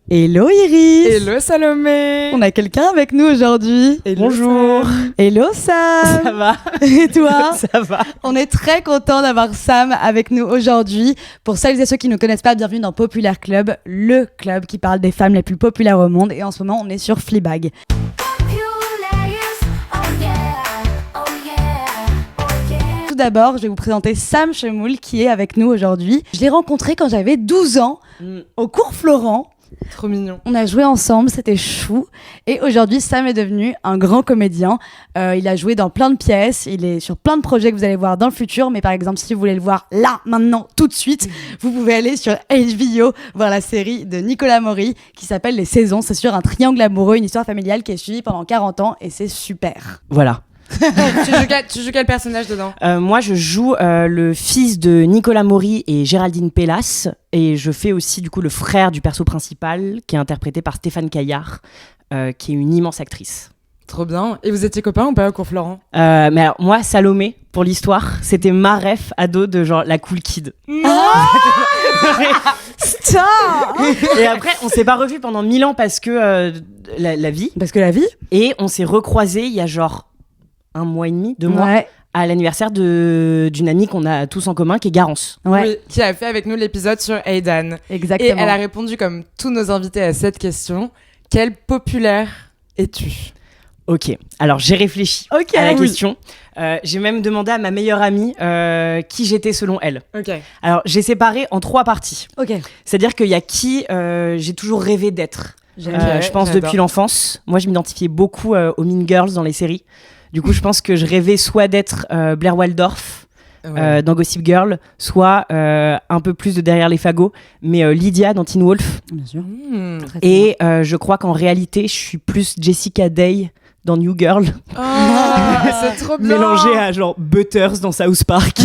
Hello Iris. Hello Salomé. On a quelqu'un avec nous aujourd'hui. Bonjour. Sam. Hello Sam. Ça va? Et toi? Ça va. On est très content d'avoir Sam avec nous aujourd'hui. Pour celles et ceux qui ne connaissent pas, bienvenue dans Populaire Club, le club qui parle des femmes les plus populaires au monde. Et en ce moment, on est sur Fleabag. Tout d'abord, je vais vous présenter Sam Chemoul qui est avec nous aujourd'hui. Je l'ai rencontré quand j'avais 12 ans au cours Florent. Trop mignon. On a joué ensemble, c'était chou. Et aujourd'hui, Sam est devenu un grand comédien. Il a joué dans plein de pièces, il est sur plein de projets que vous allez voir dans le futur. Mais par exemple, si vous voulez le voir là, maintenant, tout de suite, vous pouvez aller sur HBO voir la série de Nicolas Maury qui s'appelle Les Saisons. C'est sur un triangle amoureux, une histoire familiale qui est suivie pendant 40 ans et c'est super. Voilà. tu joues quel personnage dedans? Moi, je joue le fils de Nicolas Maury et Géraldine Pellas. Et je fais aussi, du coup, le frère du perso principal, qui est interprété par Stéphane Caillard, qui est une immense actrice. Trop bien. Et vous étiez copains ou pas au cours Florent? Mais alors, moi, Salomé, pour l'histoire, c'était ma ref ado de genre la cool kid. Stop. Et après, on s'est pas revus pendant 1000 ans parce que la vie. Parce que la vie. Et on s'est recroisés il y a genre 1 mois et demi, 2 mois. Ouais. À l'anniversaire d'une amie qu'on a tous en commun, qui est Garance. Ouais. Oui, qui a fait avec nous l'épisode sur Aidan. Exactement. Et elle a répondu comme tous nos invités à cette question. Quel populaire es-tu? Ok, alors j'ai réfléchi à la question. J'ai même demandé à ma meilleure amie qui j'étais selon elle. Ok. Alors j'ai séparé en 3 parties. Ok. C'est-à-dire qu'il y a qui j'ai toujours rêvé d'être. Je pense j'adore. depuis l'enfance. Moi, je m'identifiais beaucoup aux Mean Girls dans les séries. Du coup, je pense que je rêvais soit d'être Blair Waldorf dans Gossip Girl, soit un peu plus de Derrière les fagots, mais Lydia dans Teen Wolf. Bien sûr. Et je crois qu'en réalité, je suis plus Jessica Day dans New Girl, Oh, c'est trop bien. mélangée à genre Butters dans South Park.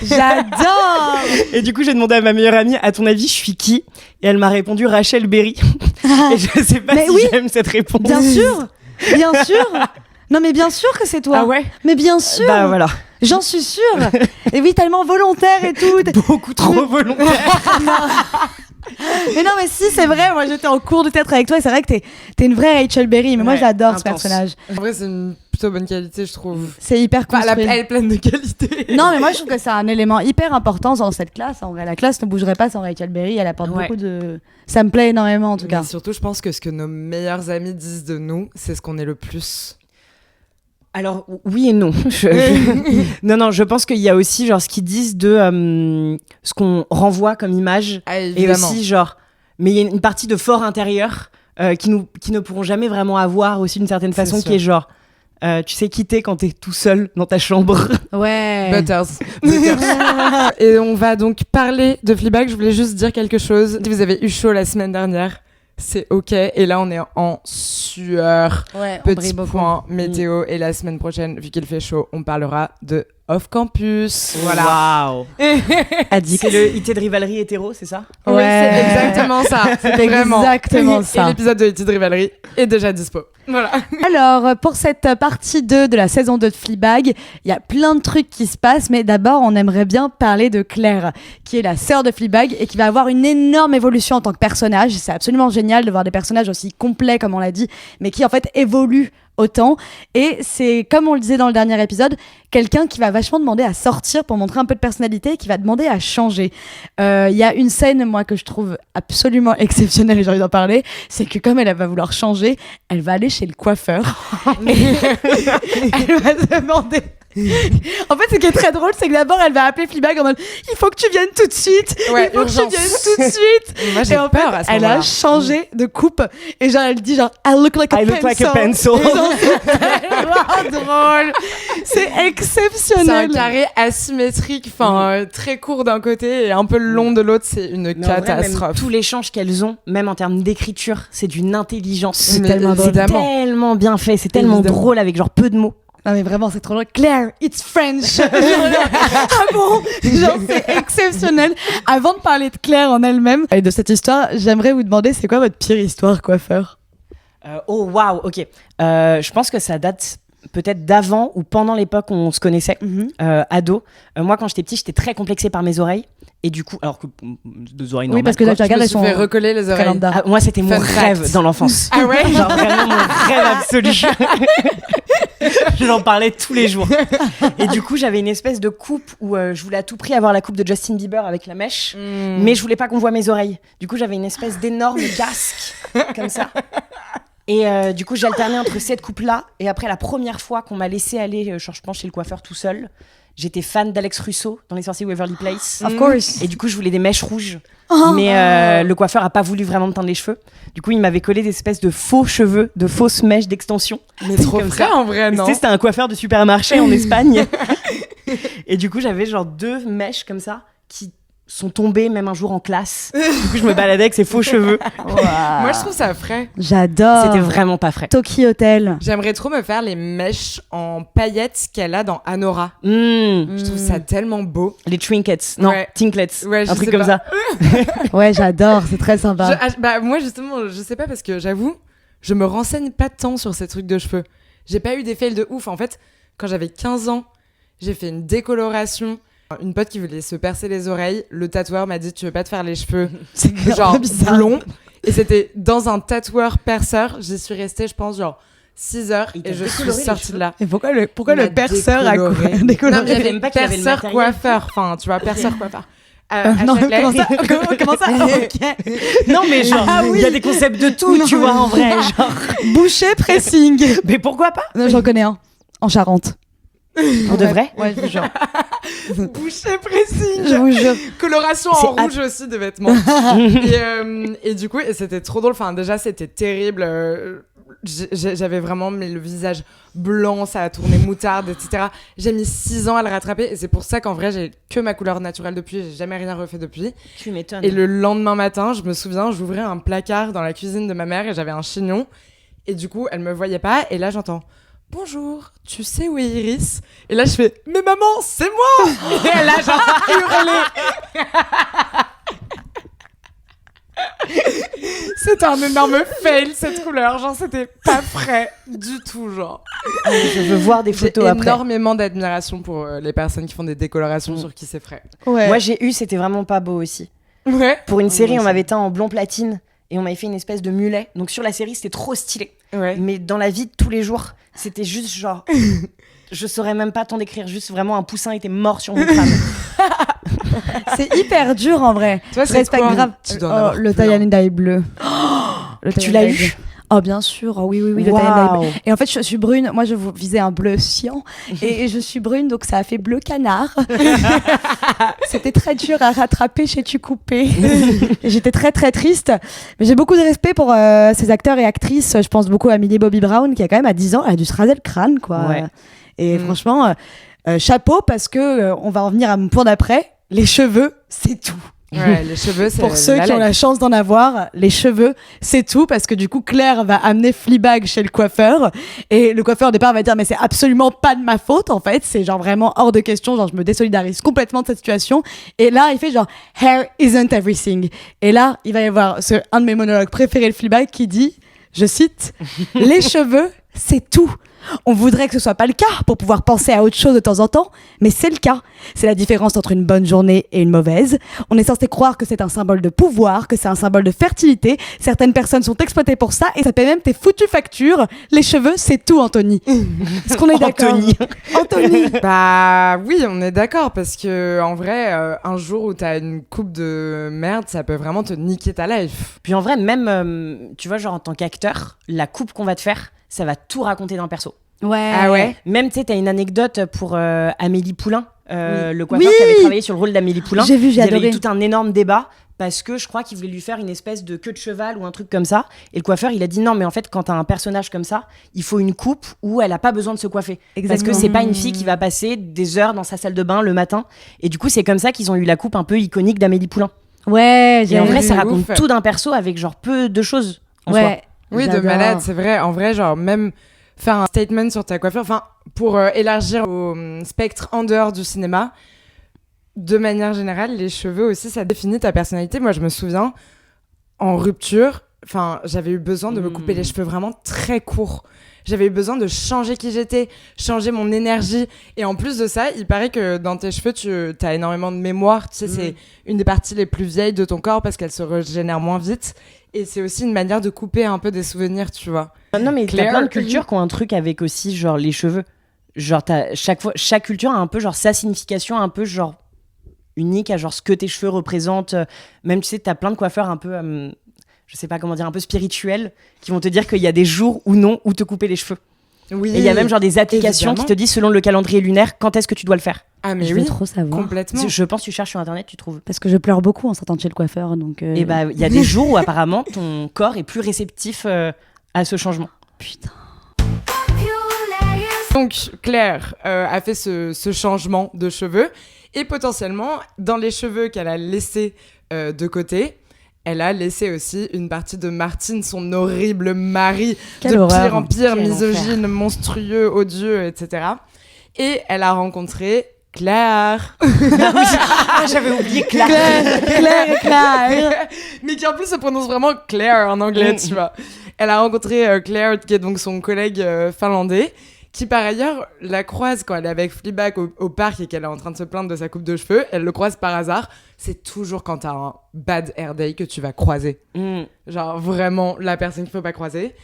J'adore. Et du coup, j'ai demandé à ma meilleure amie, à ton avis, je suis qui? Et elle m'a répondu Rachel Berry. Et je sais pas Mais si oui. j'aime cette réponse. Bien sûr. Bien sûr. Non mais bien sûr que c'est toi. Ah ouais? Mais bien sûr. Bah voilà. J'en suis sûre. Et oui, tellement volontaire et tout. Beaucoup trop volontaire. Mais non, mais si, c'est vrai. Moi, j'étais en cours de théâtre avec toi et c'est vrai que t'es une vraie Rachel Berry. Mais moi, Ouais, j'adore ce intense. personnage. En vrai, c'est une plutôt bonne qualité, je trouve. C'est hyper Enfin, construit. elle est pleine de qualité. Non, mais moi, je trouve que c'est un élément hyper important dans cette classe. En vrai, la classe ne bougerait pas sans Rachel Berry. Elle apporte Ouais. beaucoup de... Ça me plaît énormément, en tout cas. Mais surtout, je pense que ce que nos meilleurs amis disent de nous, c'est ce qu'on est le plus. Alors oui et non. Non, je pense qu'il y a aussi genre ce qu'ils disent de ce qu'on renvoie comme image Ah, et évidemment. aussi genre, mais il y a une partie de fort intérieur qui ne pourront jamais vraiment avoir aussi d'une certaine C'est façon, sûr. qui est genre tu sais quitter quand t'es tout seul dans ta chambre. Ouais. Butters. Et on va donc parler de Fleabag. Je voulais juste dire quelque chose. Si vous avez eu chaud la semaine dernière, c'est ok. Et là, on est en sueur. Ouais, on brille Petit beaucoup. point météo. Et la semaine prochaine, vu qu'il fait chaud, on parlera de Off Campus. Voilà. Waouh. C'est le IT de rivalerie hétéro, c'est ça? Oui, Ouais. c'est exactement ça. C'est Vraiment. exactement Et ça. l'épisode de It de Rivalerie est déjà dispo. Voilà. Alors, pour cette partie 2 de la saison 2 de Fleabag, il y a plein de trucs qui se passent, mais d'abord, on aimerait bien parler de Claire, qui est la sœur de Fleabag et qui va avoir une énorme évolution en tant que personnage. C'est absolument génial de voir des personnages aussi complets, comme on l'a dit, mais qui en fait évoluent autant. Et c'est, comme on le disait dans le dernier épisode, quelqu'un qui va vachement demander à sortir pour montrer un peu de personnalité et qui va demander à changer. Il y a une scène, moi, que je trouve absolument exceptionnelle et j'ai envie d'en parler, c'est que comme elle va vouloir changer, elle va aller chez le coiffeur et elle va demander... En fait, ce qui est très drôle, c'est que d'abord, elle va appeler Fleabag en mode « Il faut que tu viennes tout de suite. Ouais, il faut que tu urgence. viennes tout de suite. » Moi, j'ai Et en peur fait, à ce elle moment-là. a changé de coupe et genre, elle dit genre « I look like a pencil. Et genre, c'est tellement drôle. C'est C'est un exceptionnel. carré asymétrique, enfin très court d'un côté et un peu long de l'autre. C'est une Mais en vrai, catastrophe. même tous les changes qu'elles ont, même en termes d'écriture, c'est d'une intelligence. C'est Mais tellement drôle. évidemment. Tellement bien fait, c'est tellement Évidemment. drôle avec genre peu de mots. Non mais vraiment, c'est trop drôle. Claire, it's French. Genre, ah bon? Genre, c'est exceptionnel. Avant de parler de Claire en elle-même et de cette histoire, j'aimerais vous demander, c'est quoi votre pire histoire coiffeur? Oh waouh, ok. Je pense que ça date peut-être d'avant ou pendant l'époque où on se connaissait, ado. Moi, quand j'étais petite, j'étais très complexée par mes oreilles. Et du coup, alors que deux oreilles normales. Oui, parce que là, tu regardes, elles sont. fait recoller les oreilles. Ah, moi, c'était mon Fun rêve fact. dans l'enfance. Ah ouais. Genre vraiment mon rêve absolu. Je l'en parlais tous les jours. Et du coup, j'avais une espèce de coupe où je voulais à tout prix avoir la coupe de Justin Bieber avec la mèche, mais je voulais pas qu'on voit mes oreilles. Du coup, j'avais une espèce d'énorme casque comme ça. Et du coup, j'alternais entre cette coupe-là et après la première fois qu'on m'a laissé aller, je pense, chez le coiffeur tout seul. J'étais fan d'Alex Russo dans Les Sorciers Waverly Place. Of course. Et du coup, je voulais des mèches rouges. Mais le coiffeur a pas voulu vraiment me teindre les cheveux. Du coup, il m'avait collé des espèces de faux cheveux, de fausses mèches d'extension. Mais trop comme frais ça. en vrai, non? C'était un coiffeur de supermarché en Espagne. Et du coup, j'avais genre 2 mèches comme ça qui sont tombées même un jour en classe. Du coup, je me baladais avec ces faux cheveux. Moi, je trouve ça frais. J'adore. C'était vraiment pas frais. Tokyo Hotel. J'aimerais trop me faire les mèches en paillettes qu'elle a dans Anora. Je trouve ça tellement beau. Les trinkets, non, Ouais. tinklets, Ouais, je un truc sais comme pas. ça. Ouais, j'adore. C'est très sympa. Moi, justement, je sais pas parce que j'avoue, je me renseigne pas tant sur ces trucs de cheveux. J'ai pas eu des fails de ouf. En fait, quand j'avais 15 ans, j'ai fait une décoloration. Une pote qui voulait se percer les oreilles, le tatoueur m'a dit tu veux pas te faire les cheveux C'est genre bizarre. blonds, et c'était dans un tatoueur perceur. J'y suis restée je pense genre 6 heures Il t'a et je suis décoloré les sortie cheveux de là. Et pourquoi le Il m'a perceur a décoloré. décoloré Non, mais il y avait même pas qu'il avait le perceur matériel. coiffeur, enfin tu vois, perceur coiffeur. À Non, mais Châtelet. comment ça Ok. Non, mais genre, il y a des concepts de tout, Non, tu vois, en vrai. Genre. Boucher pressing. Mais pourquoi pas? Non, j'en connais un. En Charente. Pour de vrai? Ouais, je vous jure. Boucher pressing. Je vous jure. Coloration C'est en rouge aussi de vêtements. Et du coup, et c'était trop drôle. Enfin, déjà, c'était terrible. J'avais vraiment le visage blanc, ça a tourné moutarde, etc. J'ai mis 6 ans à le rattraper. Et c'est pour ça qu'en vrai, j'ai que ma couleur naturelle depuis. J'ai jamais rien refait depuis. Tu m'étonnes. Et le lendemain matin, je me souviens, j'ouvrais un placard dans la cuisine de ma mère et j'avais un chignon. Et du coup, elle me voyait pas. Et là, j'entends bonjour, tu sais où est Iris? Et là, je fais mais maman, c'est moi! Et elle a genre hurlé. C'était un énorme fail cette couleur, genre c'était pas frais du tout, genre. Je veux voir des J'ai photos après. énormément d'admiration pour les personnes qui font des décolorations sur qui c'est frais. Ouais. Moi, j'ai eu, c'était vraiment pas beau aussi. Ouais. Pour une série, moi on aussi. m'avait teint en blond platine et on m'avait fait une espèce de mulet. Donc sur la série, c'était trop stylé. Ouais. Mais dans la vie de tous les jours, c'était juste genre. Je saurais même pas t'en décrire. Juste vraiment, un poussin était mort sur mon crâne. C'est hyper dur en vrai. Toi, c'est Respect quoi grave. Tu dois en avoir Le plein. tie and dye bleu. Le Tu tie and l'as dye eu? bleu. Oh bien sûr, oh, oui, le tie and dye Waouh. bleu. Et en fait, je suis brune. Moi, je visais un bleu cyan et je suis brune, donc ça a fait bleu canard. C'était très dur à rattraper chez Tu Coupé. Et j'étais très très triste. Mais j'ai beaucoup de respect pour ces acteurs et actrices. Je pense beaucoup à Millie Bobby Brown qui a quand même à 10 ans, elle a dû se raser le crâne, quoi. Ouais. Et franchement, chapeau parce que on va en venir à mon point d'après. Les cheveux, c'est tout. Ouais, les cheveux, c'est Pour ceux qui ont la chance d'en avoir, les cheveux, c'est tout parce que du coup Claire va amener Fleabag chez le coiffeur et le coiffeur au départ va dire mais c'est absolument pas de ma faute en fait, c'est genre vraiment hors de question, genre je me désolidarise complètement de cette situation et là il fait genre hair isn't everything et là il va y avoir un de mes monologues préférés de Fleabag qui dit, je cite, les cheveux c'est tout. On voudrait que ce soit pas le cas pour pouvoir penser à autre chose de temps en temps, mais c'est le cas. C'est la différence entre une bonne journée et une mauvaise. On est censé croire que c'est un symbole de pouvoir, que c'est un symbole de fertilité. Certaines personnes sont exploitées pour ça et ça paie même tes foutues factures. Les cheveux, c'est tout, Anthony. Est-ce qu'on est d'accord? Anthony. Bah oui, on est d'accord parce que en vrai, un jour où t'as une coupe de merde, ça peut vraiment te niquer ta life. Puis en vrai, même, tu vois, genre en tant qu'acteur, la coupe qu'on va te faire, ça va tout raconter d'un perso. Ouais. Ah ouais. Même, tu sais, t'as une anecdote pour Amélie Poulain, le coiffeur Oui. qui avait travaillé sur le rôle d'Amélie Poulain. J'ai vu, j'ai Il y avait adoré. eu tout un énorme débat parce que je crois qu'il voulait lui faire une espèce de queue de cheval ou un truc comme ça. Et le coiffeur, il a dit non, mais en fait, quand t'as un personnage comme ça, il faut une coupe où elle a pas besoin de se coiffer. Parce que c'est pas une fille qui va passer des heures dans sa salle de bain le matin. Et du coup, c'est comme ça qu'ils ont eu la coupe un peu iconique d'Amélie Poulain. Ouais, Et en vrai, vu, ça raconte ouf. tout d'un perso avec genre peu de choses en soi. Ouais. Oui, de J'adore. malade, c'est vrai. En vrai, genre même faire un statement sur ta coiffure, enfin pour élargir au spectre en dehors du cinéma. De manière générale, les cheveux aussi, ça définit ta personnalité. Moi, je me souviens, en rupture, enfin, j'avais eu besoin de me couper les cheveux vraiment très courts. J'avais eu besoin de changer qui j'étais, changer mon énergie. Et en plus de ça, il paraît que dans tes cheveux, tu as énormément de mémoire. Tu sais, c'est une des parties les plus vieilles de ton corps parce qu'elle se régénère moins vite. Et c'est aussi une manière de couper un peu des souvenirs, tu vois. Non, mais Claire. t'as plein de cultures qui ont un truc avec aussi, genre, les cheveux. Genre, chaque culture a un peu, genre, sa signification, un peu, genre, unique à, genre, ce que tes cheveux représentent. Même, tu sais, t'as plein de coiffeurs un peu, je sais pas comment dire, un peu spirituels, qui vont te dire qu'il y a des jours ou non où te couper les cheveux. Oui. Et il y a même, genre, des applications qui te disent, selon le calendrier lunaire, quand est-ce que tu dois le faire. Ah, mais Je oui, veux trop savoir. complètement. Je pense que tu cherches sur Internet, tu trouves. Parce que je pleure beaucoup en sortant de chez le coiffeur. Donc, Et bah, il y a des jours où, apparemment, ton corps est plus réceptif à ce changement. Putain. Donc Claire a fait ce changement de cheveux et potentiellement dans les cheveux qu'elle a laissés de côté, elle a laissé aussi une partie de Martine, son horrible mari, Quelle de horreur. pire en pire, Quel misogyne, monstrueux, odieux, etc. Et elle a rencontré Claire. J'avais oublié Claire. Claire. Mais qui en plus se prononce vraiment Claire en anglais, tu vois. Elle a rencontré Claire, qui est donc son collègue finlandais, qui par ailleurs la croise quand elle est avec Fleabag au parc et qu'elle est en train de se plaindre de sa coupe de cheveux. Elle le croise par hasard. C'est toujours quand t'as un bad hair day que tu vas croiser. Genre vraiment la personne qu'il faut pas croiser.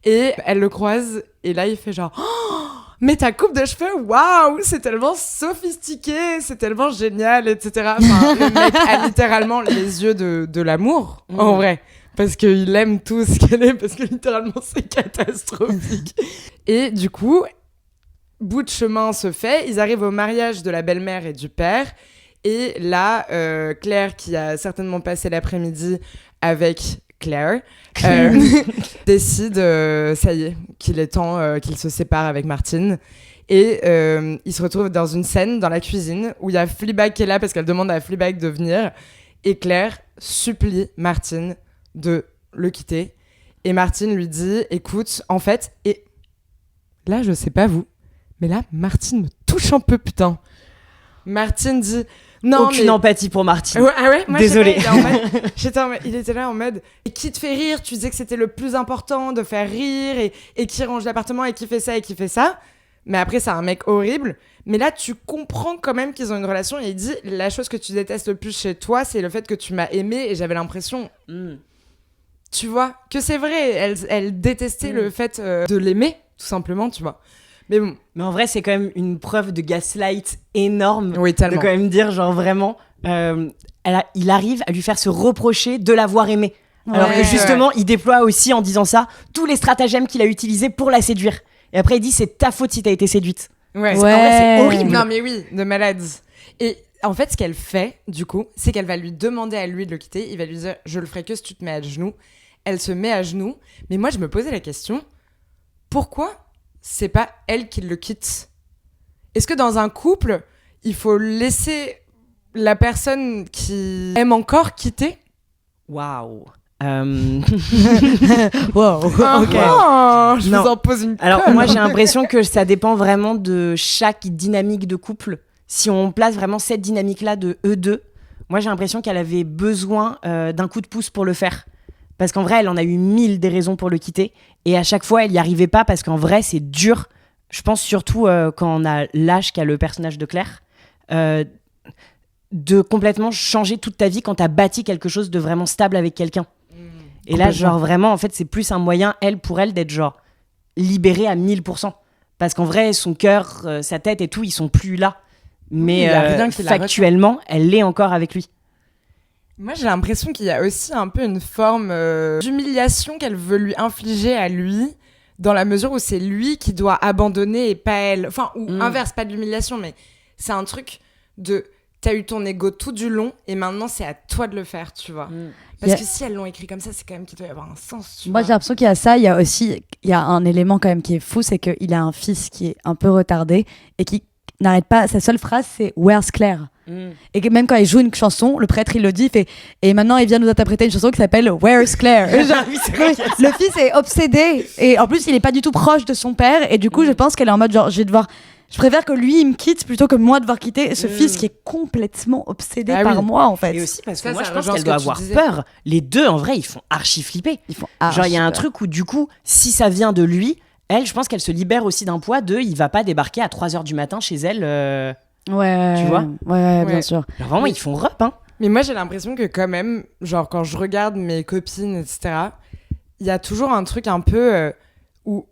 Et elle le croise et là il fait genre oh, mais ta coupe de cheveux, waouh, c'est tellement sophistiqué, c'est tellement génial, etc. Enfin, le mec a littéralement les yeux de l'amour, en vrai. Parce qu'il aime tout ce qu'elle est, parce que littéralement, c'est catastrophique. Et du coup, bout de chemin se fait, ils arrivent au mariage de la belle-mère et du père. Et là, Claire, qui a certainement passé l'après-midi avec Claire, décide, ça y est, qu'il est temps qu'il se sépare avec Martine. Et il se retrouve dans une scène dans la cuisine où il y a Fleabag qui est là parce qu'elle demande à Fleabag de venir. Et Claire supplie Martine de le quitter. Et Martine lui dit, écoute, en fait, et là, je sais pas vous, mais là, Martine me touche un peu, putain. Martine dit, non, aucune empathie pour Martine. Ouais, ah ouais, moi, désolée. Il était là en mode, et qui te fait rire, tu disais que c'était le plus important de faire rire, et qui range l'appartement, et qui fait ça, et qui fait ça. Mais après, c'est un mec horrible. Mais là, tu comprends quand même qu'ils ont une relation. Et il dit, la chose que tu détestes le plus chez toi, c'est le fait que tu m'as aimé. Et j'avais l'impression, tu vois, que c'est vrai. Elle détestait le fait de l'aimer, tout simplement, tu vois. Mais bon. Mais en vrai, c'est quand même une preuve de gaslight énorme. Oui, tellement. De quand même dire, genre vraiment, il arrive à lui faire se reprocher de l'avoir aimée. Alors que justement, il déploie aussi en disant ça tous les stratagèmes qu'il a utilisés pour la séduire. Et après, il dit, c'est ta faute si t'as été séduite. Ouais. En vrai, c'est horrible. Non, mais oui, de malade. Et en fait, ce qu'elle fait, du coup, c'est qu'elle va lui demander à lui de le quitter. Il va lui dire, je le ferai que si tu te mets à genoux. Elle se met à genoux. Mais moi, je me posais la question, pourquoi c'est pas elle qui le quitte? Est-ce que dans un couple, il faut laisser la personne qui aime encore quitter? Waouh. Wow. Ok. Je Non. vous en pose une. Alors colle. moi, j'ai l'impression que ça dépend vraiment de chaque dynamique de couple. Si on place vraiment cette dynamique-là de eux deux, moi, j'ai l'impression qu'elle avait besoin d'un coup de pouce pour le faire. Parce qu'en vrai, elle en a eu 1000 des raisons pour le quitter. Et à chaque fois, elle n'y arrivait pas parce qu'en vrai, c'est dur. Je pense surtout quand on a l'âge qu'a le personnage de Claire, de complètement changer toute ta vie quand t'as bâti quelque chose de vraiment stable avec quelqu'un. Et là, genre vraiment, en fait, c'est plus un moyen, pour elle, d'être genre libérée à 1000%. Parce qu'en vrai, son cœur, sa tête et tout, ils sont plus là. Mais il y a rien qui la factuellement, elle l'est encore avec lui. Moi, j'ai l'impression qu'il y a aussi un peu une forme d'humiliation qu'elle veut lui infliger à lui, dans la mesure où c'est lui qui doit abandonner et pas elle. Enfin, ou inverse, pas de l'humiliation, mais c'est un truc de t'as eu ton ego tout du long et maintenant c'est à toi de le faire, tu vois. Parce que si elles l'ont écrit comme ça, c'est quand même qu'il doit y avoir un sens, tu Moi, vois. j'ai l'impression qu'il y a ça. Il y a un élément quand même qui est fou, c'est qu'il a un fils qui est un peu retardé et qui n'arrête pas. Sa seule phrase, c'est Where's Claire? Et que même quand il joue une chanson, le prêtre il le dit, il fait et maintenant il vient nous interpréter une chanson qui s'appelle Where's Claire? Genre, le fils est obsédé et en plus il est pas du tout proche de son père et du coup je pense qu'elle est en mode genre je préfère que lui il me quitte plutôt que moi devoir quitter ce fils qui est complètement obsédé par moi en fait. Et aussi parce que Ça, moi ça je pense rejoint qu'elle ce doit que tu avoir disais. peur. Les deux en vrai ils font archi flipper. Ils font Genre il y a un truc où du coup si ça vient de lui, elle, je pense qu'elle se libère aussi d'un poids de il va pas débarquer à 3h du matin chez elle. Ouais. Tu vois Ouais, bien Ouais. sûr. Alors vraiment, ils font rep, hein. Mais moi, j'ai l'impression que quand même, genre quand je regarde mes copines, etc., il y a toujours un truc un peu où,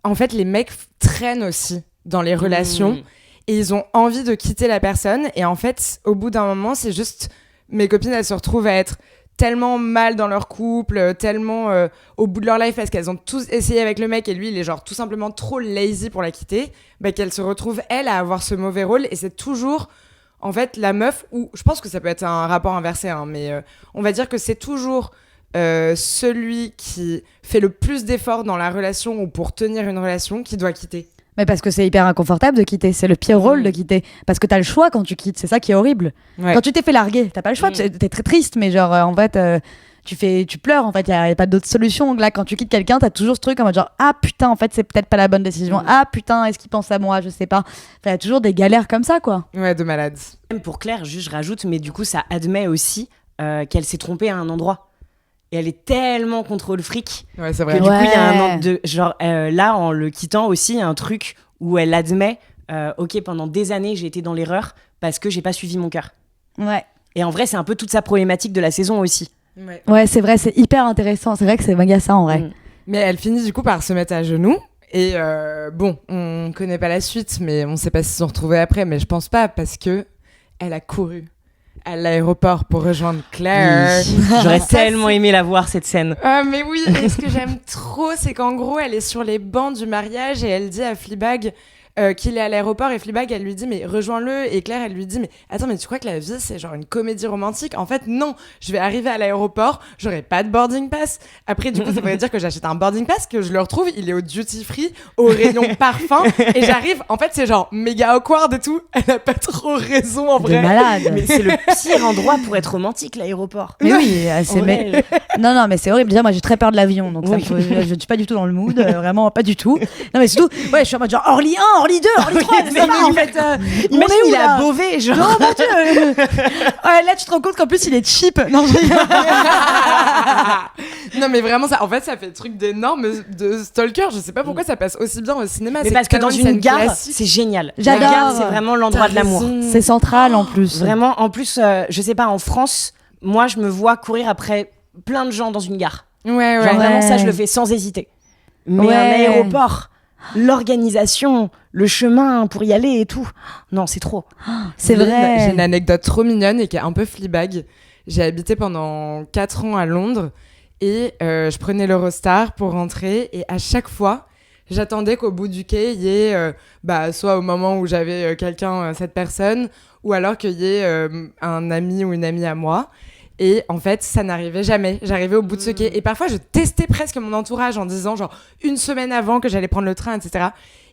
en fait, les mecs traînent aussi dans les relations et ils ont envie de quitter la personne. Et en fait, au bout d'un moment, c'est juste... Mes copines, elles se retrouvent à être tellement mal dans leur couple, tellement au bout de leur life parce qu'elles ont tous essayé avec le mec et lui, il est genre tout simplement trop lazy pour la quitter, bah, qu'elles se retrouvent, elles, à avoir ce mauvais rôle. Et c'est toujours... En fait, la meuf, ou je pense que ça peut être un rapport inversé, hein, mais on va dire que c'est toujours celui qui fait le plus d'efforts dans la relation ou pour tenir une relation qui doit quitter. Mais parce que c'est hyper inconfortable de quitter. C'est le pire rôle de quitter. Parce que t'as le choix quand tu quittes. C'est ça qui est horrible. Ouais. Quand tu t'es fait larguer, t'as pas le choix. T'es très triste, mais genre, en fait, tu pleures. En fait, y a pas d'autre solution. Là, quand tu quittes quelqu'un, t'as toujours ce truc en mode genre, ah putain, en fait, c'est peut-être pas la bonne décision. Ah putain, est-ce qu'il pense à moi? Je sais pas. Enfin, y a toujours des galères comme ça, quoi. Ouais, de malade. Même pour Claire, juste je rajoute, mais du coup, ça admet aussi qu'elle s'est trompée à un endroit. Et elle est tellement contre le fric Ouais, c'est que vrai. du coup, il y a un Ouais. an de genre là, en le quittant aussi, il y a un truc où elle admet, ok, pendant des années, j'ai été dans l'erreur parce que j'ai pas suivi mon cœur. Ouais. Et en vrai, c'est un peu toute sa problématique de la saison aussi. Ouais. Ouais, c'est vrai, c'est hyper intéressant. C'est vrai que c'est méga ça en vrai. Mm. Mais elle finit du coup par se mettre à genoux. Et bon, on connaît pas la suite, mais on sait pas s'ils se sont retrouvés après. Mais je pense pas parce que elle a couru à l'aéroport pour rejoindre Claire. J'aurais Ça, tellement c'est- aimé la voir cette scène. Ah mais oui, et ce que j'aime trop, c'est qu'en gros, elle est sur les bancs du mariage et elle dit à Fleabag qu'il est à l'aéroport et Fleabag, elle lui dit mais rejoins-le et Claire, elle lui dit mais attends, mais tu crois que la vie c'est genre une comédie romantique? En fait non, je vais arriver à l'aéroport, j'aurai pas de boarding pass. Après du coup, ça veut dire que j'achète un boarding pass, que je le retrouve, il est au duty free, au rayon parfum et j'arrive, en fait c'est genre méga awkward et tout. Elle a pas trop raison en De vrai. malade. Mais c'est le pire endroit pour être romantique, l'aéroport. Mais oui, c'est En vrai, non, mais c'est horrible. Déjà, moi, j'ai très peur de l'avion, donc ça Oui. je ne suis pas du tout dans le mood, vraiment pas du tout. Non, mais surtout, ouais, je suis en mode genre Orly 1, Orly 2, Orly 3, c'est ça, en fait. On Imagine, est où, il est là à Beauvais, genre. Non, mon Dieu. Ouais, là, tu te rends compte qu'en plus, il est cheap. Non, Non mais vraiment ça, en fait ça fait truc d'énorme de stalker, je sais pas pourquoi ça passe aussi bien au cinéma. Mais c'est parce que dans tellement une scène gare, classique. c'est génial. J'adore. La gare, c'est vraiment l'endroit de l'amour. c'est central en plus. Vraiment, en plus, je sais pas, en France, moi, je me vois courir après plein de gens dans une gare. Ouais ouais. Genre vraiment, Ouais. ça, je le fais sans hésiter. Mais Ouais. un aéroport, l'organisation, le chemin pour y aller et tout, non, c'est trop. C'est vrai. J'ai une anecdote trop mignonne et qui est un peu Fleabag. J'ai habité pendant 4 ans à Londres et je prenais l'Eurostar pour rentrer et à chaque fois, j'attendais qu'au bout du quai, il y ait, soit au moment où j'avais quelqu'un, cette personne, ou alors qu'il y ait un ami ou une amie à moi. Et en fait, ça n'arrivait jamais. J'arrivais au bout de ce quai. Et parfois, je testais presque mon entourage en disant, genre, une semaine avant que j'allais prendre le train, etc.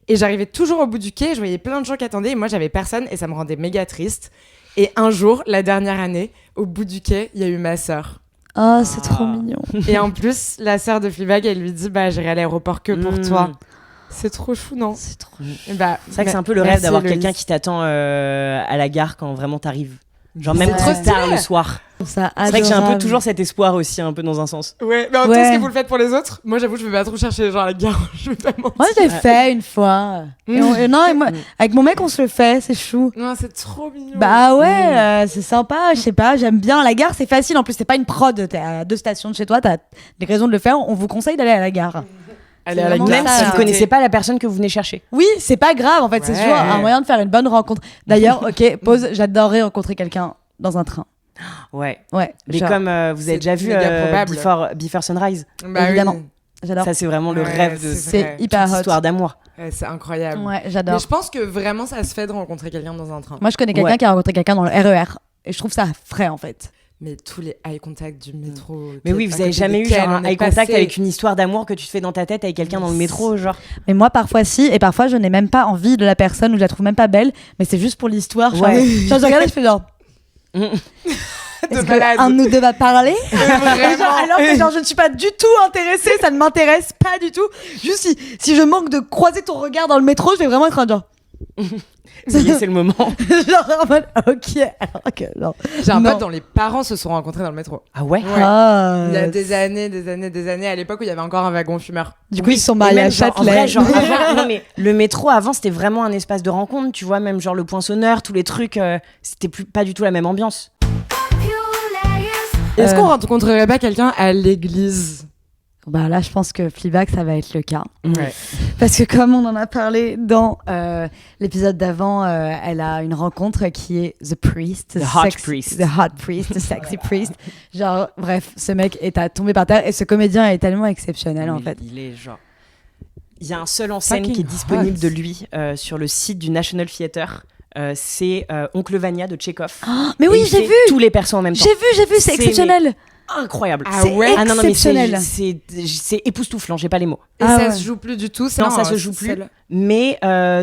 Et j'arrivais toujours au bout du quai. Je voyais plein de gens qui attendaient. Et moi, j'avais personne. Et ça me rendait méga triste. Et un jour, la dernière année, au bout du quai, il y a eu ma sœur. Oh, c'est trop mignon. Et en plus, la sœur de Fleabag, elle lui dit, j'irai à l'aéroport que pour Mm. toi. C'est trop chou, non? C'est trop. Et C'est vrai que c'est un peu le merci, rêve d'avoir Lolis. quelqu'un qui t'attend à la gare quand vraiment t'arrives. Genre même C'est trop trop tard stylé. le soir. Ça C'est vrai que j'ai un peu adorable. toujours cet espoir aussi, un peu dans un sens. Ouais, mais en tout Ouais. cas, est-ce que vous le faites pour les autres? Moi, j'avoue, je vais pas trop chercher les gens à la gare. Je vais pas mentir. Moi, je l'ai fait une fois. Non, et moi, avec mon mec, on se le fait, c'est chou. Non, c'est trop mignon. Bah ouais, c'est sympa, je sais pas, j'aime bien. La gare, c'est facile. En plus, c'est pas une prod. T'es à 2 stations de chez toi, t'as des raisons de le faire. On vous conseille d'aller à la gare. Allez c'est à la vraiment gare. Même ça, si vous hein. connaissez pas la personne que vous venez chercher. Oui, c'est pas grave. En fait, c'est Ouais. toujours un moyen de faire une bonne rencontre. D'ailleurs, ok, pause. J'adorerais rencontrer quelqu'un dans un train. Ouais. Ouais, Mais genre, comme vous c'est avez déjà vu méga probable. Before Sunrise, Bah évidemment. oui. j'adore. ça c'est vraiment le Ouais, rêve de c'est vrai. C'est hyper cette hot. histoire d'amour. Ouais, c'est incroyable. Ouais, Mais j'adore. je pense que vraiment, ça se fait de rencontrer quelqu'un dans un train. Moi, je connais quelqu'un Ouais. qui a rencontré quelqu'un dans le RER. Et je trouve ça frais, en fait. Mais tous les eye contact du métro. Mais oui, à vous côté avez jamais eu desquels genre un on est eye contact passé. avec une histoire d'amour que tu te fais dans ta tête avec quelqu'un dans le métro, genre. Mais moi, parfois, si. Et parfois, je n'ai même pas envie de la personne ou je la trouve même pas belle. Mais c'est juste pour l'histoire. Ouais. Genre, je regarde et je fais genre. De Est-ce malade. qu'un de nous deux va parler Vraiment. Genre, alors que genre, je ne suis pas du tout intéressée, ça ne m'intéresse pas du tout. Juste si je manque de croiser ton regard dans le métro, je vais vraiment être un genre. Ça y est, c'est le moment. Genre en mode, ok, alors que non. J'ai un Non. pote dont les parents se sont rencontrés dans le métro. Ah ouais. Ouais. Ah, Il y a des années, à l'époque où il y avait encore un wagon fumeur. Du coup, ils se sont Et mariés même, à genre, en Châtelet. vrai, genre, non mais le métro avant c'était vraiment un espace de rencontre, tu vois, même genre le poinçonneur, tous les trucs, c'était pas du tout la même ambiance. Est-ce qu'on rencontrerait pas quelqu'un à l'église? Bah là, je pense que Fleabag, ça va être le cas. Ouais. Parce que comme on en a parlé dans l'épisode d'avant, elle a une rencontre qui est The Priest. The hot priest. The hot priest, the sexy priest. Genre, bref, ce mec est à tomber par terre et ce comédien est tellement exceptionnel en Mais fait. il est genre. Il y a un seul en scène Fucking qui est disponible hot. de lui sur le site du National Theatre. C'est Oncle Vania de Tchekhov. Mais Et oui, il j'ai fait vu. tous les persos en même temps. J'ai vu, c'est C'est- exceptionnel. Incroyable. Ah C'est ouais. Ah non, non, mais exceptionnel. c'est époustouflant, j'ai pas les mots. Et Ah ça ouais. se joue plus du tout? Non, ça se joue plus. Mais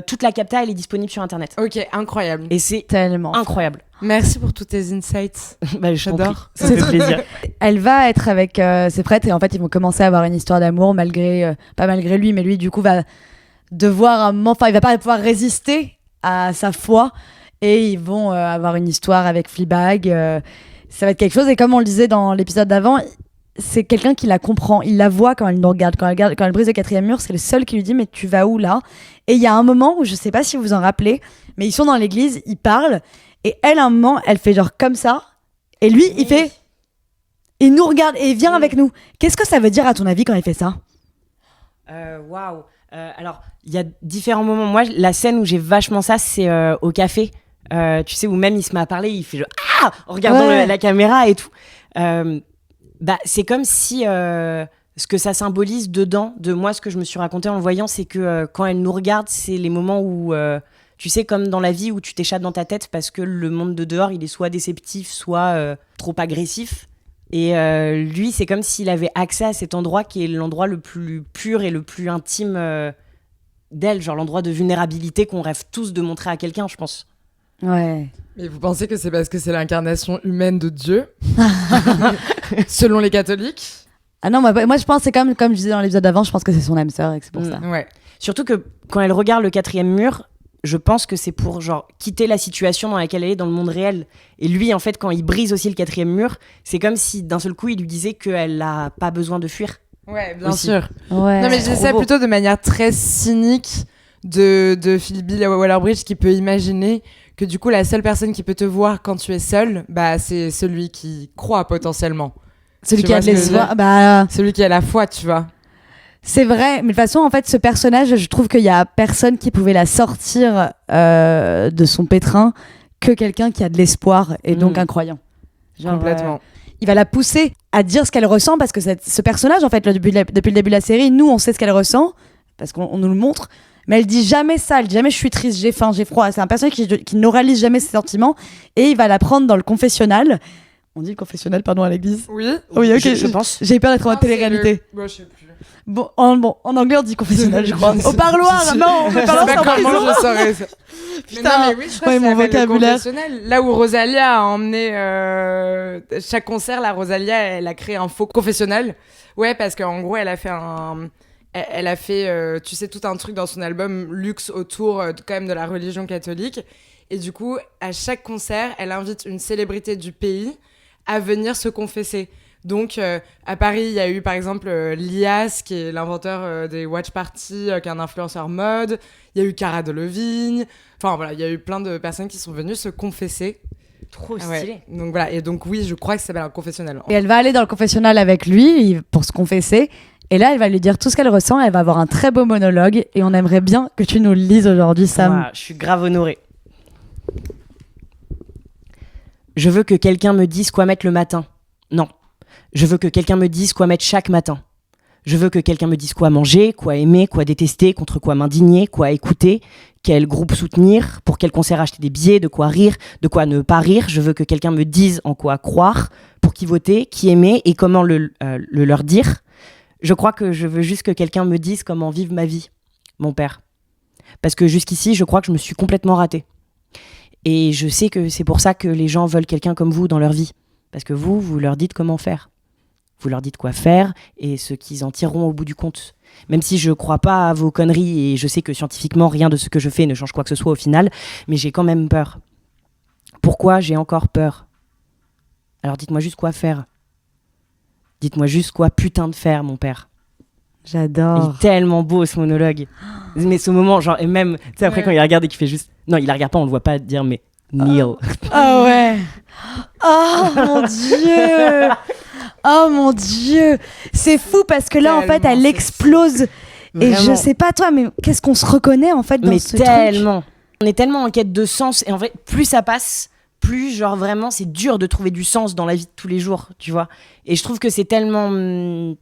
toute la capta, elle est disponible sur internet. Ok, incroyable. Et c'est Tellement. incroyable. Merci pour tous tes insights. Bah, je t'en prie. J'adore. Ça fait plaisir. Elle va être avec ses prêtres et en fait ils vont commencer à avoir une histoire d'amour malgré pas malgré lui, mais lui du coup va devoir un moment, enfin il va pas pouvoir résister à sa foi et ils vont avoir une histoire avec Fleabag. Ça va être quelque chose et comme on le disait dans l'épisode d'avant, c'est quelqu'un qui la comprend, il la voit quand elle nous regarde, quand elle brise le quatrième mur, c'est le seul qui lui dit mais tu vas où là? Et il y a un moment où je sais pas si vous vous en rappelez, mais ils sont dans l'église, ils parlent et elle à un moment elle fait genre comme ça et lui il fait. Il nous regarde et il vient avec nous. Qu'est-ce que ça veut dire à ton avis quand il fait ça? Waouh. Alors, il y a différents moments. Moi, la scène où j'ai vachement ça, c'est au café. Tu sais, où même il se met à parler, il fait genre ah en regardant Ouais. la caméra et tout. Bah, c'est comme si ce que ça symbolise dedans de moi, ce que je me suis raconté en le voyant, c'est que quand elle nous regarde, c'est les moments où tu sais, comme dans la vie où tu t'échappes dans ta tête parce que le monde de dehors, il est soit déceptif, soit trop agressif. Et lui, c'est comme s'il avait accès à cet endroit qui est l'endroit le plus pur et le plus intime d'elle, genre l'endroit de vulnérabilité qu'on rêve tous de montrer à quelqu'un, je pense. Ouais. Mais vous pensez que c'est parce que c'est l'incarnation humaine de Dieu? Selon les catholiques? Ah non, moi je pense que c'est comme je disais dans l'épisode d'avant, je pense que c'est son âme sœur et que c'est pour ça. Ouais. Surtout que quand elle regarde le quatrième mur, je pense que c'est pour genre quitter la situation dans laquelle elle est dans le monde réel. Et lui, en fait, quand il brise aussi le quatrième mur, c'est comme si d'un seul coup, il lui disait qu'elle n'a pas besoin de fuir. Ouais, bien Aussi. sûr. Ouais. Non, mais je C'est dis trop ça beau. plutôt de manière très cynique de Phoebe Waller-Bridge qui peut imaginer que du coup, la seule personne qui peut te voir quand tu es seule, bah, c'est celui qui croit potentiellement. Celui tu qui a vois de ce que je veux l'espoir, bah Celui qui a la foi, tu vois. c'est vrai. Mais de toute façon, en fait, ce personnage, je trouve qu'il y a personne qui pouvait la sortir de son pétrin que quelqu'un qui a de l'espoir et donc un croyant. Genre, Complètement. il va la pousser à dire ce qu'elle ressent parce que ce personnage, en fait, là, depuis le début de la série, nous, on sait ce qu'elle ressent parce qu'on nous le montre. Mais elle dit jamais ça, elle dit jamais je suis triste, j'ai faim, j'ai froid. C'est un personnage qui n'oralise jamais ses sentiments et il va la prendre dans le confessionnal. On dit le confessionnal, pardon, à l'église. Oui. Oui, ok. Je pense. J'ai peur d'être en mode télé-réalité. Bon, je sais plus. Bon, en anglais, on dit confessionnal, je crois. Au parloir, non, au Je sais parloir, pas c'est en comment prison. je saurais ça. Putain. Mais non, mais oui, je crois Ouais, que mon ça s'appelle le vocabulaire. confessionnal. Là où Rosalia a emmené chaque concert, la Rosalia, elle a créé un faux confessionnal. Ouais, parce qu'en gros, elle a fait tu sais, tout un truc dans son album luxe autour quand même de la religion catholique. Et du coup, à chaque concert, elle invite une célébrité du pays à venir se confesser. Donc, à Paris, il y a eu par exemple Lias, qui est l'inventeur des watch parties, qui est un influenceur mode. Il y a eu Cara Delevingne. Enfin, voilà, il y a eu plein de personnes qui sont venues se confesser. Trop Ah ouais. stylé. Donc voilà, et donc oui, je crois que ça s'appelle un confessionnal. Et elle va aller dans le confessionnal avec lui pour se confesser. Et là, elle va lui dire tout ce qu'elle ressent. Elle va avoir un très beau monologue. Et on aimerait bien que tu nous le lises aujourd'hui, Sam. Ouah, je suis grave honorée. Je veux que quelqu'un me dise quoi mettre le matin. Non. Je veux que quelqu'un me dise quoi mettre chaque matin. Je veux que quelqu'un me dise quoi manger, quoi aimer, quoi détester, contre quoi m'indigner, quoi écouter, quel groupe soutenir, pour quel concert acheter des billets, de quoi rire, de quoi ne pas rire. Je veux que quelqu'un me dise en quoi croire, pour qui voter, qui aimer et comment le leur dire. Je crois que je veux juste que quelqu'un me dise comment vivre ma vie, mon père. Parce que jusqu'ici, je crois que je me suis complètement ratée. Et je sais que c'est pour ça que les gens veulent quelqu'un comme vous dans leur vie. Parce que vous leur dites comment faire. vous leur dites quoi faire et ce qu'ils en tireront au bout du compte. Même si je crois pas à vos conneries et je sais que scientifiquement rien de ce que je fais ne change quoi que ce soit au final, mais j'ai quand même peur. Pourquoi j'ai encore peur ? Alors dites-moi juste quoi faire. Dites-moi juste quoi putain de faire, mon père. J'adore. Il est tellement beau ce monologue. Mais ce moment, genre, et même, tu sais, après quand il regarde et qu'il fait juste. Non, il la regarde pas, on le voit pas dire, mais Neil. Ah ouais. Oh mon Dieu. Oh mon Dieu. C'est fou parce que là, en fait, elle explose. Et je sais pas toi, mais qu'est-ce qu'on se reconnaît en fait dans ce truc ? On est tellement en quête de sens. Et en vrai, plus ça passe, plus, genre, vraiment, c'est dur de trouver du sens dans la vie de tous les jours, tu vois. Et je trouve que c'est tellement.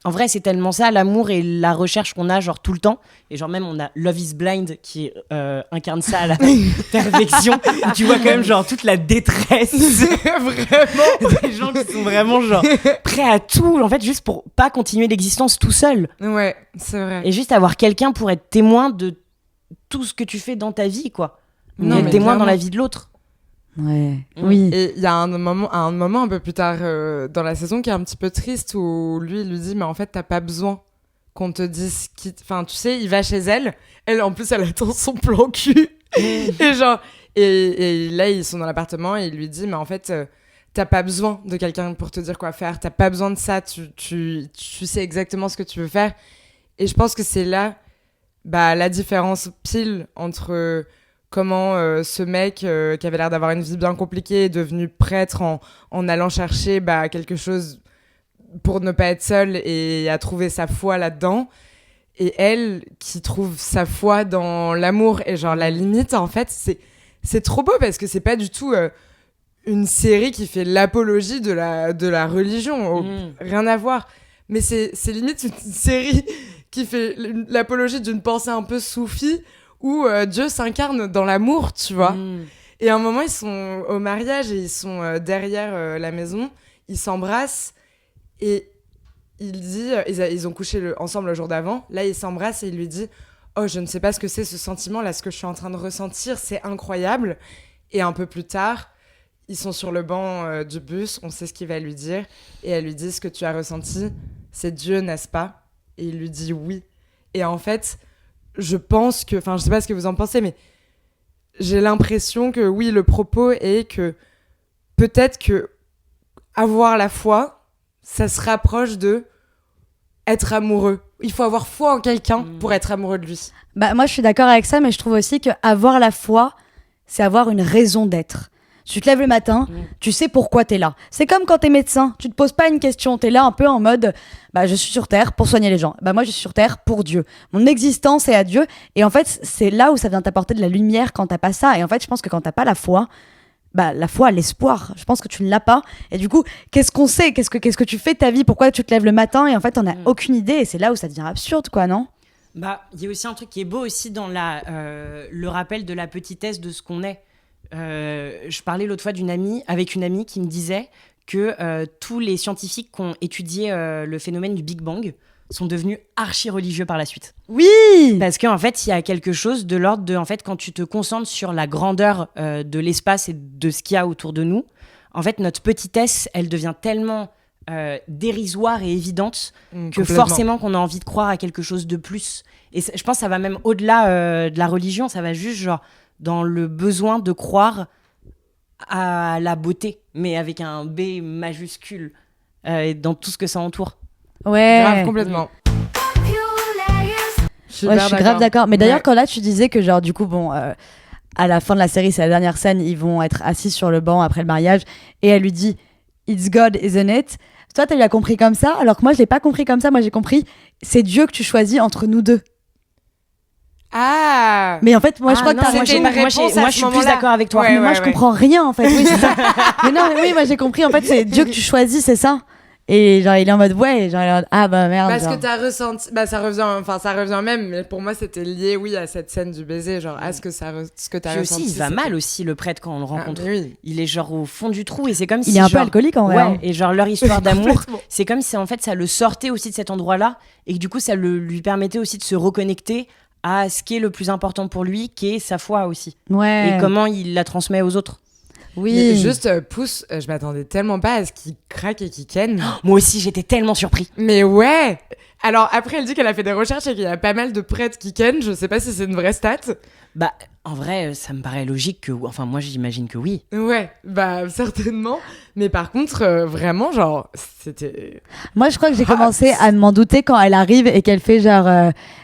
En vrai, c'est tellement ça, l'amour et la recherche qu'on a, genre, tout le temps. Et genre, même, on a Love is Blind qui incarne ça à la perfection. Tu vois quand même, genre, toute la détresse. Vraiment. Des gens qui sont vraiment, genre, prêts à tout, en fait, juste pour pas continuer l'existence tout seul. Ouais, c'est vrai. Et juste avoir quelqu'un pour être témoin de tout ce que tu fais dans ta vie, quoi. Non, être mais témoin clairement. dans la vie de l'autre. Ouais. Oui. Et il y a un moment un peu plus tard dans la saison qui est un petit peu triste où lui, il lui dit mais en fait t'as pas besoin qu'on te dise qui... Enfin tu sais, il va chez elle. Elle en plus elle attend son plan cul. Et genre et là ils sont dans l'appartement et il lui dit mais en fait t'as pas besoin de quelqu'un pour te dire quoi faire. T'as pas besoin de ça. Tu sais exactement ce que tu veux faire. Et je pense que c'est là la différence pile entre comment ce mec qui avait l'air d'avoir une vie bien compliquée est devenu prêtre en allant chercher quelque chose pour ne pas être seule et à trouver sa foi là-dedans. Et elle qui trouve sa foi dans l'amour. Et genre la limite, en fait, c'est trop beau parce que c'est pas du tout une série qui fait l'apologie de la religion. Rien à voir. Mais c'est limite une série qui fait l'apologie d'une pensée un peu soufie où Dieu s'incarne dans l'amour, tu vois. Et à un moment, ils sont au mariage et ils sont derrière la maison, ils s'embrassent et il dit, ils ont couché ensemble le jour d'avant, là ils s'embrassent et il lui dit « Oh, je ne sais pas ce que c'est ce sentiment, là, ce que je suis en train de ressentir, c'est incroyable. » Et un peu plus tard, ils sont sur le banc du bus, on sait ce qu'il va lui dire, et elle lui dit « Ce que tu as ressenti, c'est Dieu, n'est-ce pas ?» Et il lui dit « Oui. » Et en fait... je pense que, enfin, je sais pas ce que vous en pensez, mais j'ai l'impression que oui, le propos est que peut-être que avoir la foi, ça se rapproche de être amoureux. Il faut avoir foi en quelqu'un pour être amoureux de lui. Moi, je suis d'accord avec ça, mais je trouve aussi que avoir la foi, c'est avoir une raison d'être. Tu te lèves le matin, tu sais pourquoi t'es là. C'est comme quand t'es médecin, tu te poses pas une question, t'es là un peu en mode je suis sur Terre pour soigner les gens. Moi, je suis sur Terre pour Dieu. Mon existence est à Dieu. Et en fait, c'est là où ça vient t'apporter de la lumière quand t'as pas ça. Et en fait, je pense que quand t'as pas la foi, la foi, l'espoir, je pense que tu ne l'as pas. Et du coup, qu'est-ce qu'on sait ? Qu'est-ce que tu fais de ta vie ? Pourquoi tu te lèves le matin ? Et en fait, t'en as aucune idée. Et c'est là où ça devient absurde, quoi, non ? Il y a aussi un truc qui est beau aussi dans le rappel de la petitesse de ce qu'on est. Je parlais l'autre fois avec une amie qui me disait que tous les scientifiques qui ont étudié le phénomène du Big Bang sont devenus archi-religieux par la suite. Oui ! Parce qu'en fait, il y a quelque chose de l'ordre de, en fait, quand tu te concentres sur la grandeur de l'espace et de ce qu'il y a autour de nous, en fait, notre petitesse, elle devient tellement dérisoire et évidente que forcément qu'on a envie de croire à quelque chose de plus. Et je pense que ça va même au-delà de la religion, ça va juste genre dans le besoin de croire à la beauté, mais avec un B majuscule, et dans tout ce que ça entoure. Ouais. Grave, complètement. Je suis grave d'accord. Mais d'ailleurs, quand là, tu disais que genre, du coup, à la fin de la série, c'est la dernière scène, ils vont être assis sur le banc après le mariage, et elle lui dit « It's God, isn't it ?» Toi, tu l'as compris comme ça, alors que moi, je l'ai pas compris comme ça. Moi, j'ai compris « C'est Dieu que tu choisis entre nous deux. » Ah. Mais en fait, moi, je crois que t'as c'était une réponse moi, je suis plus d'accord avec toi. mais moi, je comprends rien, en fait. Oui, c'est ça. Mais non, mais oui, moi, j'ai compris. En fait, c'est Dieu que tu choisis, c'est ça. Et genre, il est en mode, ouais, genre, il est en mode, ah merde. Parce genre. que t'as ressenti, ça revient même, mais pour moi, c'était lié, oui, à cette scène du baiser, genre, à ce que t'as Puis ressenti. aussi, il va mal aussi, le prêtre, quand on le rencontre. Oui. Il est genre au fond du trou, et c'est comme si. Il est un peu genre, alcoolique, en vrai. Ouais, hein. et genre, leur histoire d'amour, c'est comme si, en fait, ça le sortait aussi de cet endroit-là, et que du coup, ça lui permettait aussi de se reconnecter à ce qui est le plus important pour lui, qui est sa foi aussi. Ouais. Et comment il la transmet aux autres. Oui. Mais juste, Pouce, je m'attendais tellement pas à ce qu'il craque et qu'il ken. Moi aussi, j'étais tellement surpris. Mais ouais. Alors après, elle dit qu'elle a fait des recherches et qu'il y a pas mal de prêtres qui ken. Je sais pas si c'est une vraie stat. Bah, en vrai, ça me paraît logique que... Enfin, moi, j'imagine que oui. Ouais, bah certainement. Mais par contre, vraiment, genre, c'était... Moi, je crois que j'ai commencé à m'en douter quand elle arrive et qu'elle fait genre...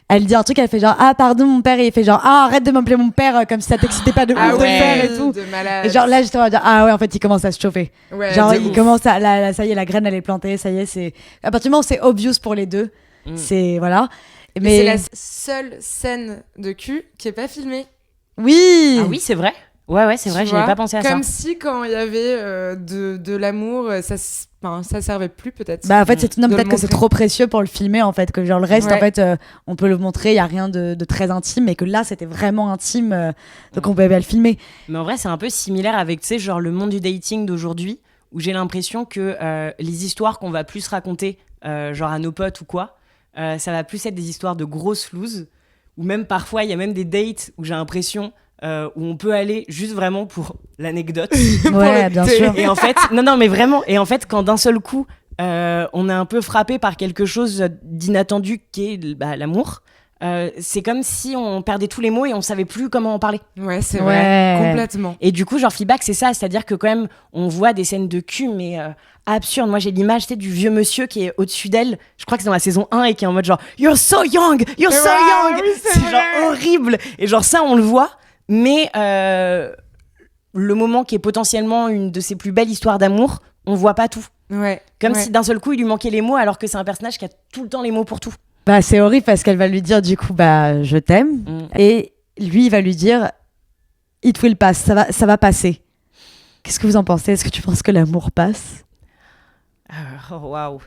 elle dit un truc, elle fait genre « Ah, pardon, mon père », et il fait genre « Ah, arrête de m'appeler mon père, comme si ça t'excitait pas de ouf de le faire et tout. » de malade. Et genre là, j'étais en train de dire « Ah ouais, en fait, il commence à se chauffer. » Ouais, Genre, de il ouf. commence à... ça y est, la graine, elle est plantée, ça y est, c'est... À partir du moment où c'est obvious pour les deux, c'est... Voilà. Mais c'est la seule scène de cul qui est pas filmée. Oui. Ah oui, c'est vrai. Ouais, c'est vrai, Tu j'avais vois, pas pensé à ça. comme si quand il y avait de l'amour, ça servait plus peut-être. Bah en fait, non, de peut-être le que c'est montrer. trop précieux pour le filmer en fait, que genre le reste Ouais. en fait, on peut le montrer, il y a rien de très intime, mais que là c'était vraiment intime, donc on pouvait bien le filmer. Mais en vrai, c'est un peu similaire avec, tu sais, genre le monde du dating d'aujourd'hui, où j'ai l'impression que les histoires qu'on va plus raconter, genre à nos potes ou quoi, ça va plus être des histoires de grosses looses, ou même parfois, il y a même des dates où j'ai l'impression où on peut aller juste vraiment pour l'anecdote. Ouais, bien sûr. Et en fait, non, mais vraiment, et en fait, quand d'un seul coup, on est un peu frappé par quelque chose d'inattendu qui est l'amour, c'est comme si on perdait tous les mots et on savait plus comment en parler. Ouais, c'est Ouais. vrai, complètement. Et du coup, genre Fleabag, c'est ça, c'est-à-dire que quand même, on voit des scènes de cul, mais absurdes. Moi, j'ai l'image, tu sais, du vieux monsieur qui est au-dessus d'elle. Je crois que c'est dans la saison 1 et qui est en mode genre « You're so young! You're so Ouais, young! oui, c'est vrai. genre horrible. Et genre ça, on le voit, mais le moment qui est potentiellement une de ses plus belles histoires d'amour, on voit pas tout. Ouais. Comme ouais. si d'un seul coup, il lui manquait les mots, alors que c'est un personnage qui a tout le temps les mots pour tout. Bah c'est horrible parce qu'elle va lui dire du coup bah je t'aime, et lui il va lui dire it will pass, ça va passer. Qu'est-ce que vous en pensez? Est-ce que tu penses que l'amour passe? Oh, waouh.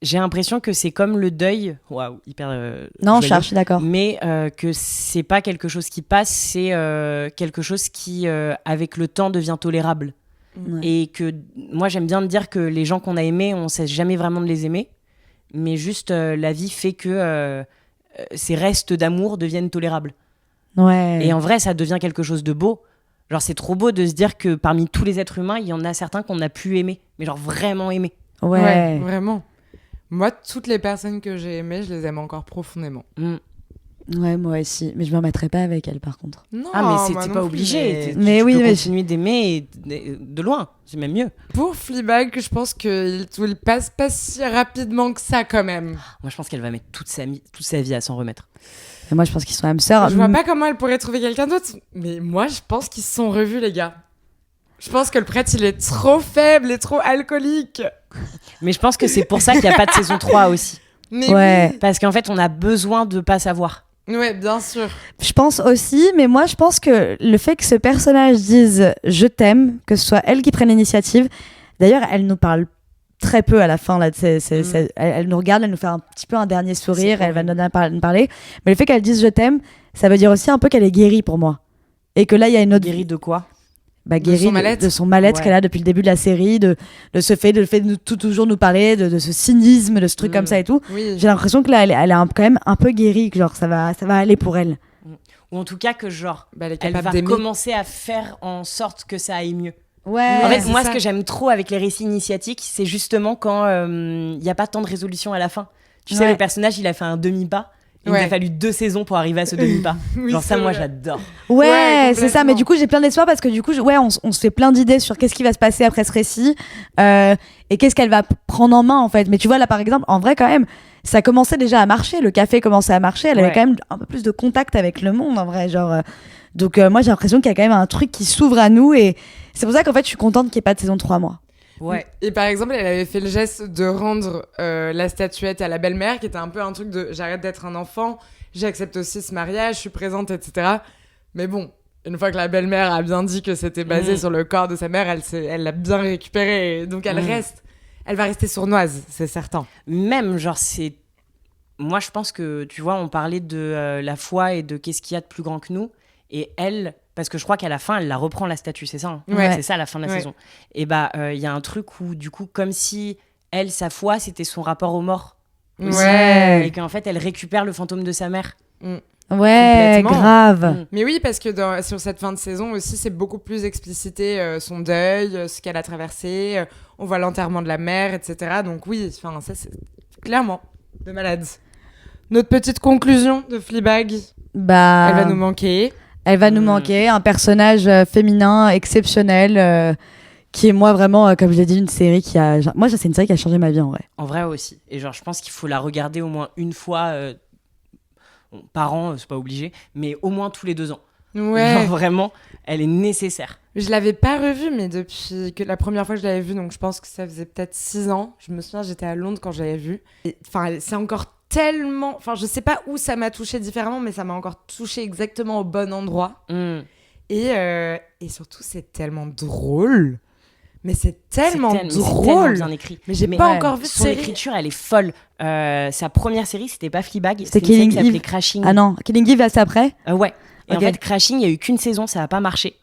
J'ai l'impression que c'est comme le deuil. Waouh, hyper. Non, joyeux. je suis d'accord. Mais que c'est pas quelque chose qui passe, c'est quelque chose qui, avec le temps, devient tolérable. Ouais. Et que moi, j'aime bien me dire que les gens qu'on a aimés, on cesse jamais vraiment de les aimer. Mais juste, la vie fait que ces restes d'amour deviennent tolérables. Ouais. Et en vrai, ça devient quelque chose de beau. Genre, c'est trop beau de se dire que parmi tous les êtres humains, il y en a certains qu'on a pu aimer. Mais genre vraiment aimer. Ouais. Vraiment. Moi, toutes les personnes que j'ai aimées, je les aime encore profondément. Ouais, moi aussi. Mais je me remettrai pas avec elle par contre. Non, Ah, mais moi t'es non pas plus, obligé. Mais tu oui, peux mais continuer d'aimer de loin. C'est même mieux. Pour Fleabag, je pense qu'il passe pas si rapidement que ça quand même. Moi, je pense qu'elle va mettre toute sa vie à s'en remettre. Et moi je pense qu'ils sont âmes sœurs. Je vois pas comment elle pourrait trouver quelqu'un d'autre. Mais moi, je pense qu'ils se sont revus, les gars. Je pense que le prêtre, il est trop faible et trop alcoolique. Mais je pense que c'est pour ça qu'il n'y a pas de saison 3 aussi. Mais Ouais. Parce qu'en fait, on a besoin de pas savoir. oui. Ouais, bien sûr. Je pense aussi, mais moi je pense que le fait que ce personnage dise je t'aime, que ce soit elle qui prenne l'initiative, d'ailleurs elle nous parle très peu à la fin, là, elle nous regarde, elle nous fait un petit peu un dernier sourire, elle va nous parler, mais le fait qu'elle dise je t'aime, ça veut dire aussi un peu qu'elle est guérie pour moi. Et que là il y a une autre Guérie de quoi? guérie son mal-être. de son mal-être Ouais. qu'elle a depuis le début de la série, de ce fait de toujours nous parler, de ce cynisme, de ce truc comme ça et tout. Oui. J'ai l'impression que là elle est quand même un peu guérie, que genre ça va aller pour elle. Ou en tout cas que genre, Bah, elle est elle capable va d'aimer. commencer à faire en sorte que ça aille mieux. Ouais. En fait, c'est moi, ça. ce que j'aime trop avec les récits initiatiques, c'est justement quand il n'y a pas tant de résolution à la fin. Tu sais, Ouais. le personnage, il a fait un demi-pas. Il nous Ouais. a fallu 2 saisons pour arriver à ce demi-pas. Oui, Genre ça, c'est moi, vrai. j'adore. Ouais, Ouais, c'est ça. Mais complètement. du coup, j'ai plein d'espoir parce que du coup, on se fait plein d'idées sur qu'est-ce qui va se passer après ce récit et qu'est-ce qu'elle va prendre en main en fait. Mais tu vois là, par exemple, en vrai, quand même, ça commençait déjà à marcher. Le café commençait à marcher. Elle avait Ouais. quand même un peu plus de contact avec le monde en vrai, genre. Donc moi, j'ai l'impression qu'il y a quand même un truc qui s'ouvre à nous et c'est pour ça qu'en fait, je suis contente qu'il n'y ait pas de saison 3 moi. Ouais. Et par exemple, elle avait fait le geste de rendre la statuette à la belle-mère, qui était un peu un truc de j'arrête d'être un enfant, j'accepte aussi ce mariage, je suis présente, etc. Mais bon, une fois que la belle-mère a bien dit que c'était basé sur le corps de sa mère, elle l'a bien récupéré. Donc elle reste. Elle va rester sournoise, c'est certain. Même, genre, c'est... Moi, je pense que, tu vois, on parlait de la foi et de qu'est-ce qu'il y a de plus grand que nous. Et elle... Parce que je crois qu'à la fin, elle la reprend, la statue, c'est ça, hein Ouais. C'est ça, la fin de la Ouais. saison. Et bah, il y a un truc où, du coup, comme si elle, sa foi, c'était son rapport aux morts. aussi. Ouais. Et qu'en fait, elle récupère le fantôme de sa mère. Ouais, Complètement. grave. Mais oui, parce que sur cette fin de saison aussi, c'est beaucoup plus explicité son deuil, ce qu'elle a traversé. On voit l'enterrement de la mère, etc. Donc oui, ça c'est clairement de malade. Notre petite conclusion de Fleabag, Bah, elle va nous manquer. elle va nous manquer. Un personnage féminin exceptionnel qui est, moi, vraiment, comme je l'ai dit, une série qui a... Moi, c'est une série qui a changé ma vie, en vrai. En vrai aussi. Et genre, je pense qu'il faut la regarder au moins une fois par an, c'est pas obligé, mais au moins tous les 2 ans. Ouais. Genre, vraiment, elle est nécessaire. Je l'avais pas revue, mais depuis que la première fois que je l'avais vue, donc je pense que ça faisait peut-être 6 ans. Je me souviens, j'étais à Londres quand je l'avais vue. Enfin, c'est encore tellement... Enfin, je sais pas où ça m'a touché différemment, mais ça m'a encore touché exactement au bon endroit. Et surtout, c'est tellement drôle. Mais c'est tellement c'est drôle. tellement bien écrit. Mais j'ai pas ouais, encore vu de Son série. écriture, elle est folle. Sa première série, c'était pas Fleabag, C'était une série Killing qui s'appelait Eve. Crashing. Ah non, Killing Eve, c'est après. Ouais. Et Ok. en fait, Crashing, il y a eu qu'une saison, ça a pas marché.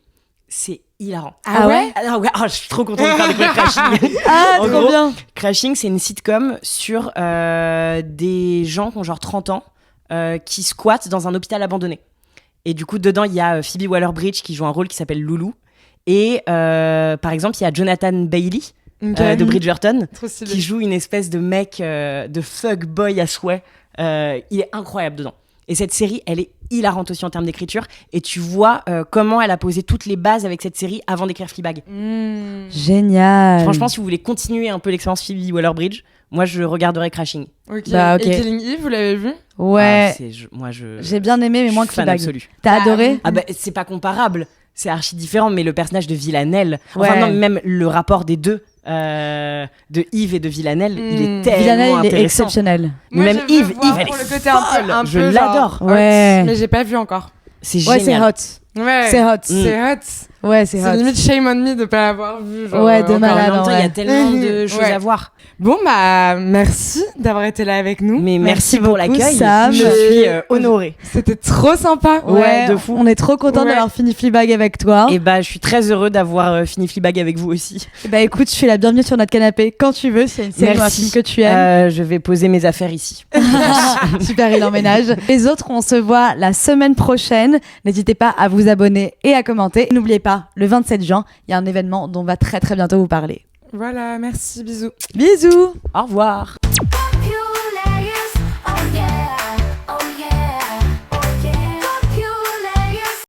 C'est hilarant. Ah ouais? Ah ouais, je suis trop contente de faire découvrir Crashing. Ah, En trop gros, bien. Crashing, c'est une sitcom sur des gens qui ont genre 30 ans qui squattent dans un hôpital abandonné. Et du coup, dedans, il y a Phoebe Waller-Bridge qui joue un rôle qui s'appelle Loulou. Et par exemple, il y a Jonathan Bailey Ok. de Bridgerton Trop stylé. qui joue une espèce de mec de fuckboy à souhait. Il est incroyable dedans. Et cette série, elle est hilarante aussi en termes d'écriture. Et tu vois comment elle a posé toutes les bases avec cette série avant d'écrire Fleabag. Génial. Franchement, si vous voulez continuer un peu l'expérience Phoebe Waller-Bridge, moi, je regarderai Crashing. Ok. Bah, ok. Et Killing Eve, vous l'avez vu? Ouais, Ah, moi, j'ai bien aimé, mais je moins suis que fan Fleabag. absolu. T'as Ah, adoré? Ah bah, c'est pas comparable. C'est archi différent, mais le personnage de Villanelle, Ouais. enfin non, même le rapport des deux, de Yves et de Villanelle, il est tellement Villanelle, il est intéressant. exceptionnel. Mais même je veux Yves, voir elle pour est le côté un peu, folle. un Je peu genre l'adore. hot, Ouais. Mais j'ai pas vu encore. C'est Ouais, c'est génial. hot. Ouais. C'est hot. C'est hot. Ouais, c'est C'est hot. limite shame on me de pas l'avoir vu. Genre, Ouais, de encore. malade. En même temps, il y ouais. a tellement de choses Ouais. à voir. Bon, bah, merci d'avoir été là avec nous. Mais merci Merci pour beaucoup, l'accueil. Sam. Je suis honorée. C'était trop sympa. Ouais, de fou. On est trop content Ouais. d'avoir fini Fleabag avec toi. Et bah, je suis très heureux d'avoir fini Fleabag avec vous aussi. Et bah écoute, je suis la bienvenue sur notre canapé quand tu veux. C'est une série ou un film que tu aimes. Je vais poser mes affaires ici. Super, il emménage. Les autres, on se voit la semaine prochaine. N'hésitez pas à vous abonner et à commenter. N'oubliez pas, le 27 juin, il y a un événement dont on va très très bientôt vous parler. Voilà, merci, bisous. Bisous! Au revoir.